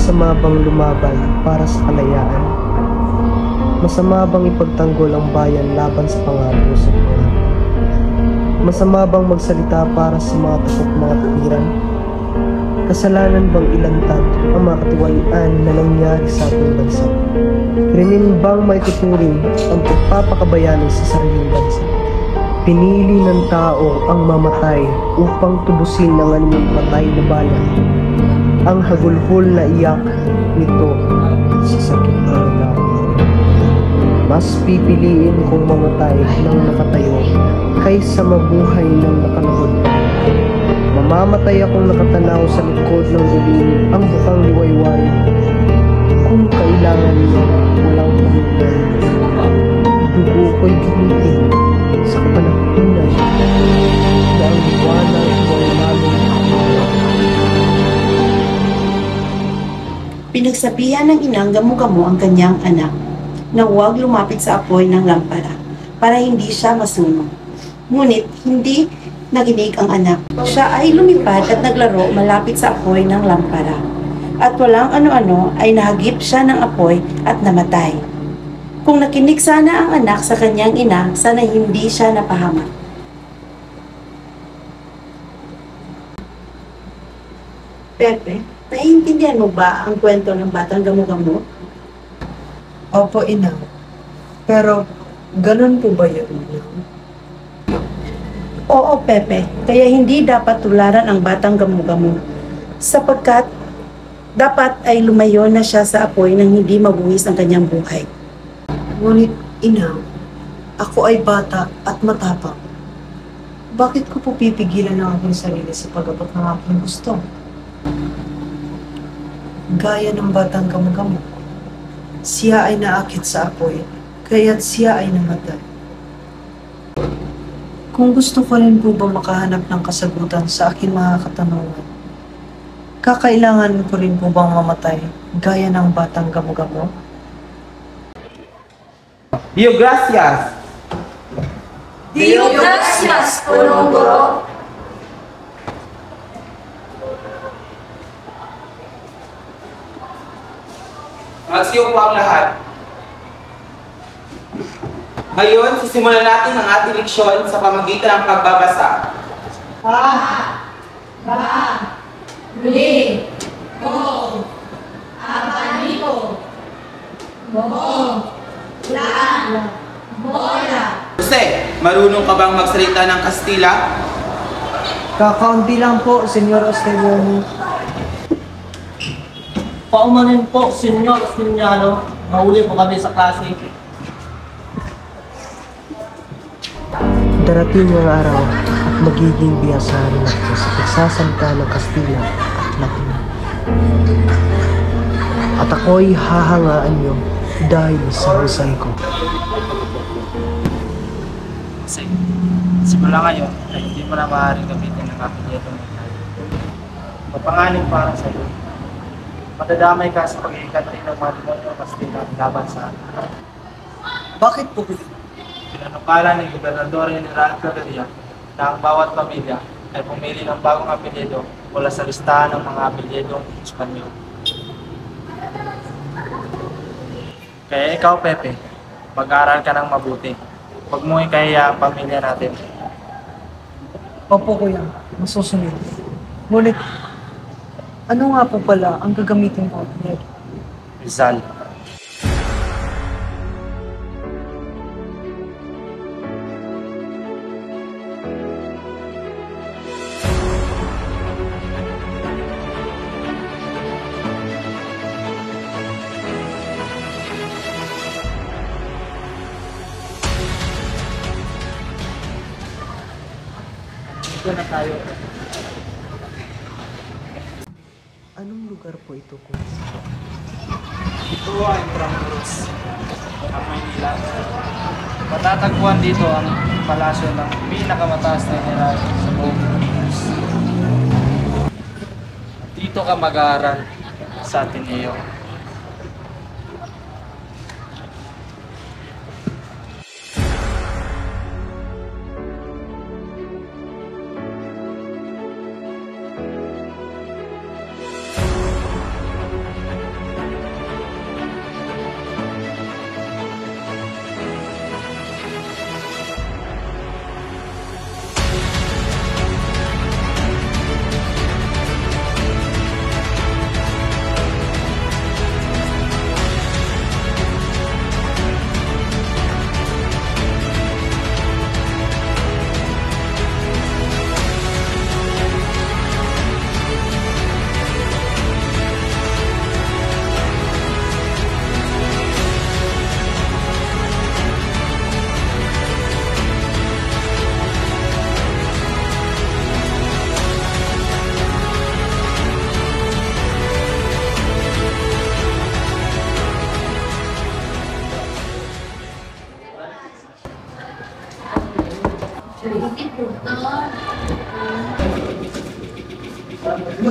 masama bang lumaban para sa kalayaan? Masama bang ipagtanggol ang bayan laban sa pangako sa mga? Masama bang magsalita para sa mga takot mga tapiran? Kasalanan bang ilantad ang mga katiwalian na nangyari sa ating bansa? Krimen bang maituturing ang pagpapakabayani sa sariling bansa? Pinili ng tao ang mamatay upang tubusin ng anumang patay na bayan. Ang hagulhol na iyak nito sa sakit na nagawa. Mas pipiliin kong mamatay ng nakatayo kaysa mabuhay ng nakalahod. Mamamatay akong nakatanaw sa likod ng dilim ang bukang liwayway. Kung kailangan niya walang pamilya, dugo ko'y gamitin sa kapanahunan na ang liwanag ko'y lalong. Pinagsabihan ng inang gamo-gamo ang kanyang anak na huwag lumapit sa apoy ng lampara para hindi siya masunog. Ngunit hindi nakinig ang anak. Siya ay lumipad at naglaro malapit sa apoy ng lampara. At walang ano-ano ay nahagip siya ng apoy at namatay. Kung nakinig sana ang anak sa kanyang ina, sana hindi siya napahamak. Pepe, naiintindihan mo ba ang kwento ng batang gamo-gamo? Opo, ina. Pero, ganun po ba yun, ina? Oo, Pepe. Kaya hindi dapat tularan ang batang gamo-gamo. Sapagkat dapat ay lumayo na siya sa apoy nang hindi mabuwis ang kanyang buhay. Ngunit, ina, ako ay bata at matapang. Bakit ko po pipigilan ang aking sarili sa pag-abot ng aking gusto? Gaya ng batang gamo-gamo. Siya ay naakit sa apoy, kaya't siya ay namatay. Kung gusto ko rin po ba makahanap ng kasagutan sa aking mga katanungan, kakailangan ko rin po bang mamatay gaya ng batang gamo-gamo? Dio gracias! Dio gracias, Punong Guro! Magsiyo po ang lahat. Ngayon, sisimulan natin ang ating leksyon sa pamagitan ng pagbabasa. Muli, Mo, Abanico, Mo, Laan, Mola. Jose, marunong ka bang magsalita ng Kastila? Kakaunti lang po, Senyor Ostellioni. Paumanin po, Senyor Espiniano. Mahuli po kami sa klase. Darating ang araw at magiging biyasahan ako sa pagsasalita ng Kastila at Latin. At ako'y hahangaan niyo dahil sa husay ko. Kasi, simula ngayon ay hindi mo na maaaring gamitin ng apelyedong mental. Mapanganin para sa iyo. Madadamay ka sa pag-iikatay ng mga demonyo Kastila laban sa atin. Bakit po ba? Pinanukala ng Gobernador General Claveria na ang bawat pamilya ay pumili ng bagong apelyido mula sa listahan ng mga apelyedong Espanyol. Kaya ikaw, Pepe, mag-aaral ka ng mabuti. Huwag mo ikahiya ang pamilya natin. Opo, kuya. Masusunod. Ngunit, ano nga po pala ang gagamitin ko? Rizal. Dito na tayo. Anong lugar po ito, kuya? Ito ay Intramuros, ang Maynila. Matatagpuan dito ang palasyo ng pinakamataas na general sa buong Pilipinas. Dito ka mag-aaral sa Ateneo.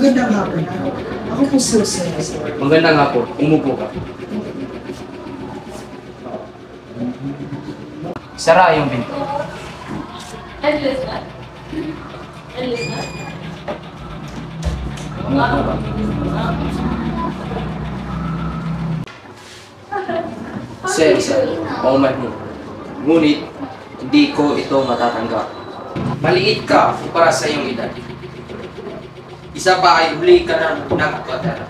Magandang hapon. Ako po si Jose. Maganda nga po. Umupo ka. Sara yung pinto. Sir, pauman mo. Ngunit, hindi ko ito matatanggap. Maliit ka para sa iyong edad. Isa pa ay huli ka ng nagpadala.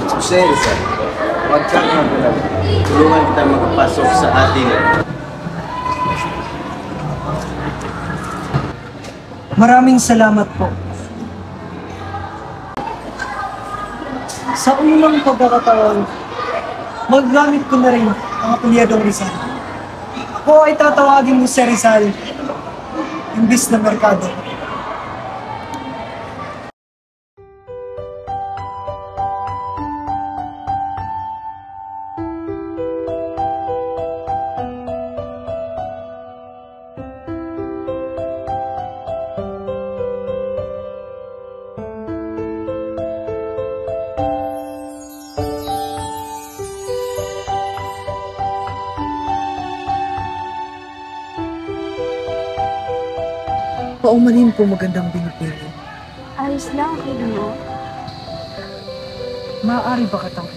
Jose, huwag kang magulat. Tulungan kita makapasok sa ating. Maraming salamat po. Sa unang pagkakataon, maggamit ko na rin ang apelyadong Rizal. Ako ay tatawagin mo si Rizal, imbis na Mercado. Paumanin po magandang binipili. Ayos lang, okay mo. Maaari ba katang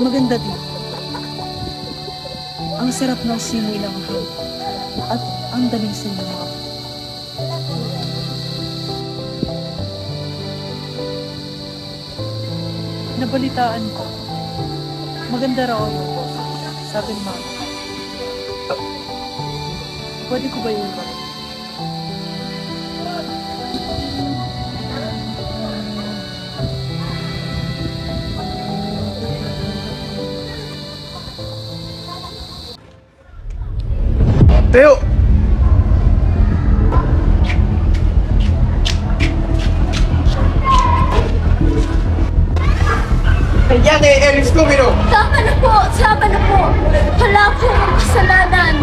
maganda din. Ang sarap ng simoy ng hangin at ang daling sa inyo. Nabalitaan ko. Maganda raw yun. Sabi ni Mama. Pwede ko ba yun ba? Teo! Yan eh, Ellis Kumino! Tama na po! Tama na po! Wala po ang kasalanan!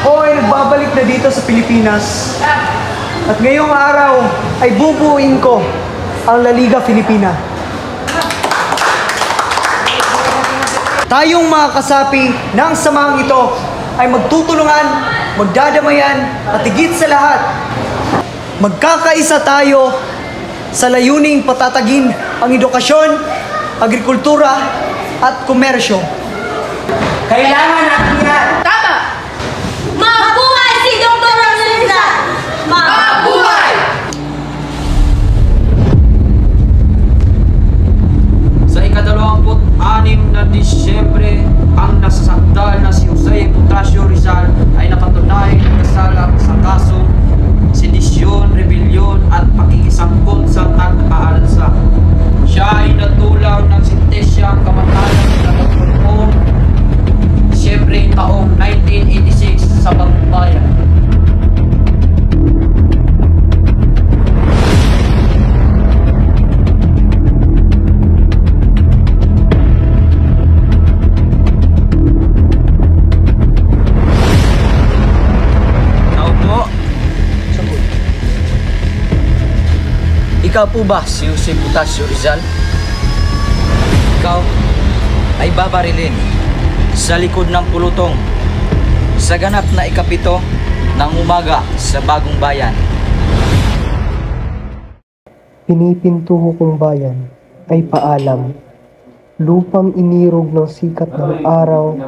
Ako ay nagbabalik na dito sa Pilipinas. At ngayong araw ay bubuuin ko ang La Liga Filipina. Tayong mga kasapi ng samahang ito ay magtutulungan, magdadamayan at higit sa lahat, magkakaisa tayo sa layuning patatagin ang edukasyon, agrikultura at komersyo. Kailangan natin yan! Tama! Mabuhay si Dr. Rizal! Mabuhay! Sa ika-26 na Disyembre, ang nasasakdal na si Jose Butacio Rizal ay napatunay na kasalang sa kasong sedisyon, rebelyon at pakikisangkot sa tag-aalsa. Siya ay natulang ng sentensyang kamatayan na noong Disyembre taong 1986 sa Bagbayan. Ikaw po ba si Jose Butacio Rizal? Ikaw ay babarilin sa likod ng pulutong sa ganap na ikapito ng umaga sa Bagong Bayan. Pinipintuho kong bayan ay paalam. Lupang inirog ng sikat ng araw,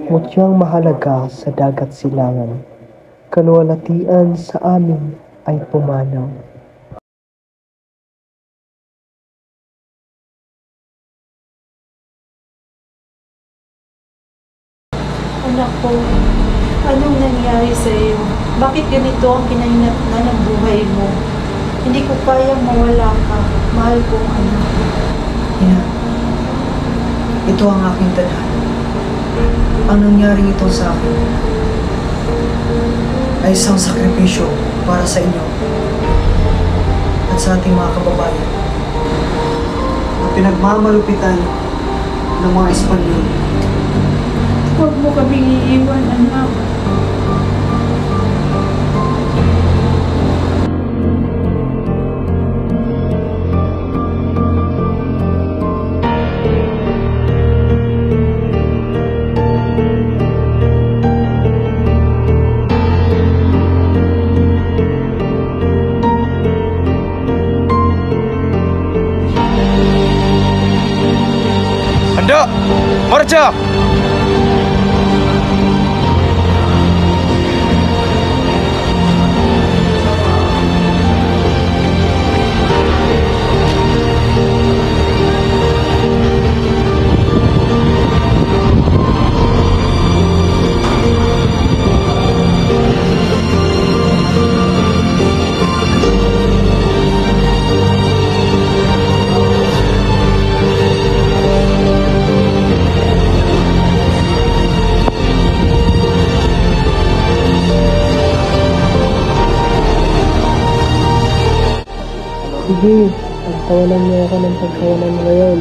mutyang mahalaga sa dagat silangan. Kaluwalhatian sa amin ay pumanaw. Anak ko, anong nangyari sa iyo? Bakit ganito ang kinahinatnan ng buhay mo? Hindi ko kayang mawala ka, mahal kong anak. Ina, ito ang aking tadhana. Ang nangyari ito sa akin ay isang sakripisyo para sa inyo at sa ating mga kababayan na pinagmamalupitan ng mga Espanyol. Huwag mo kaming iiwan, anak. Handa! Marcha! Sige, pagkawalan niyo ako ng pagkawalan ngayon.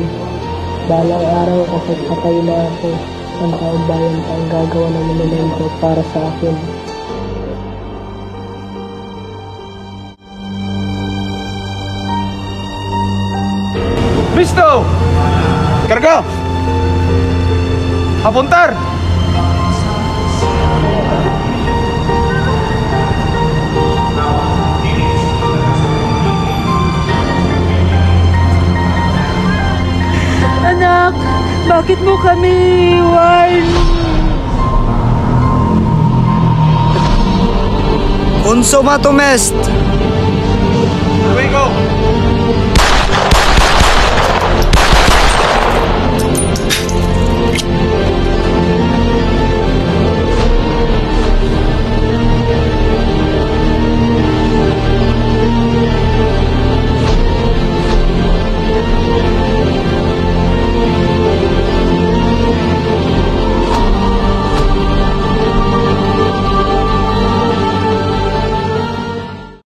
Balang araw kapag patay na ako, ang taong bayan pa ang gagawa ng monumento para sa akin. Listo! Karga! Apuntar! Anak, bakit mo kami iwan? Consumatum est!